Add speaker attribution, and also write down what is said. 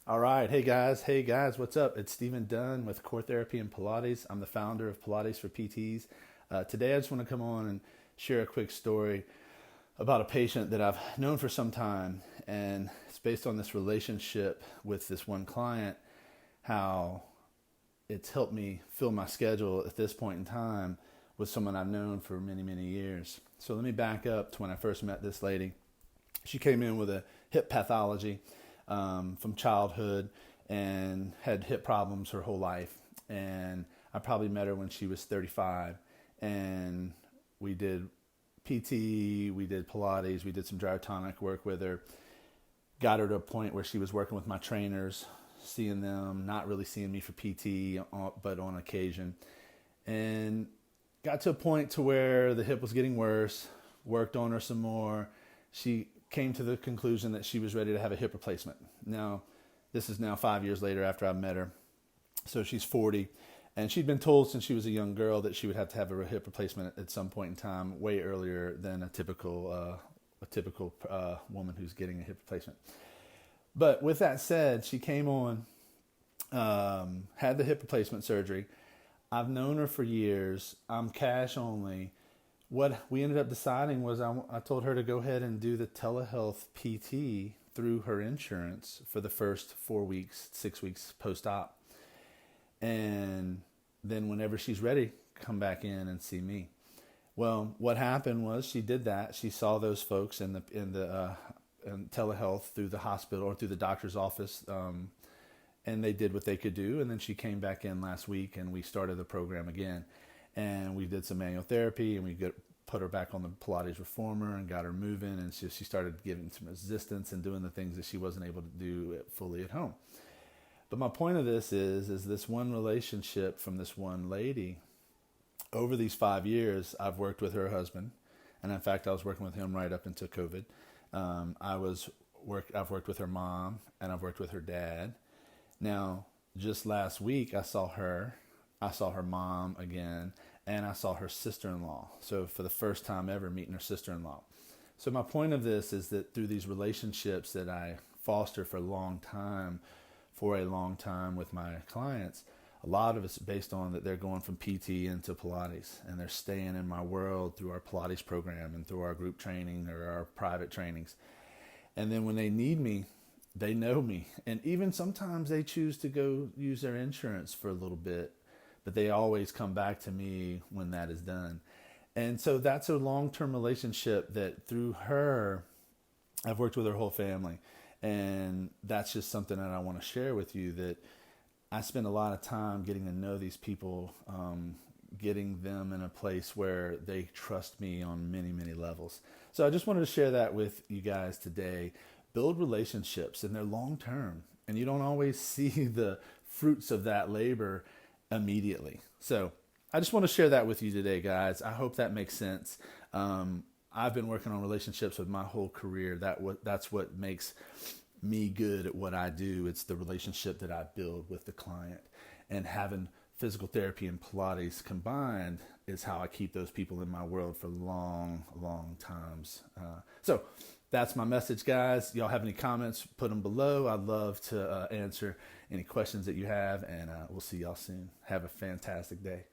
Speaker 1: All right. Hey guys. Hey guys. What's up? It's Stephen Dunn with Core Therapy and Pilates. I'm the founder of Pilates for PTs. Today I just want to come on and share a quick story about a patient that I've known for some time. And it's based on this relationship with this one client, how it's helped me fill my schedule at this point in time with someone I've known for many, many years. So let me back up to when I first met this lady. She came in with a hip pathology from childhood and had hip problems her whole life. And I probably met her when she was 35. And we did PT, we did Pilates, we did some diatonic work with her. Got her to a point where she was working with my trainers, seeing them, not really seeing me for PT, but on occasion. And got to a point to where the hip was getting worse, worked on her some more. She came to the conclusion that she was ready to have a hip replacement. Now, this is now 5 years later after I met her. So she's 40, and she'd been told since she was a young girl that she would have to have a hip replacement at some point in time, way earlier than a typical woman who's getting a hip replacement. But with that said, she came on, had the hip replacement surgery. I've known her for years. I'm cash only. What we ended up deciding was I told her to go ahead and do the telehealth PT through her insurance for the first 4 weeks, 6 weeks post-op. And then whenever she's ready, come back in and see me. Well, what happened was she did that. She saw those folks in telehealth through the hospital or through the doctor's office, and they did what they could do. And then she came back in last week, and we started the program again. And we did some manual therapy, and we put her back on the Pilates reformer and got her moving. And she started giving some resistance and doing the things that she wasn't able to do fully at home. But my point of this is this one relationship from this one lady. Over these 5 years, I've worked with her husband. And in fact, I was working with him right up until COVID. I've worked with her mom, and I've worked with her dad. Now, just last week, I saw her mom again, and I saw her sister-in-law. So for the first time ever meeting her sister-in-law. So my point of this is that through these relationships that I foster for a long time with my clients, a lot of it's based on that they're going from PT into Pilates, and they're staying in my world through our Pilates program and through our group training or our private trainings. And then when they need me, they know me. And even sometimes they choose to go use their insurance for a little bit, but they always come back to me when that is done. And so that's a long-term relationship that through her, I've worked with her whole family. And that's just something that I want to share with you, that I spend a lot of time getting to know these people, getting them in a place where they trust me on many, many levels. So I just wanted to share that with you guys today. Build relationships, and they're long-term. And you don't always see the fruits of that labor immediately. So I just want to share that with you today, guys. I hope that makes sense. I've been working on relationships with my whole career. That's what makes me good at what I do. It's the relationship that I build with the client. And having physical therapy and Pilates combined is how I keep those people in my world for long, long times. So that's my message, guys. Y'all have any comments, put them below. I'd love to answer any questions that you have, and we'll see y'all soon. Have a fantastic day.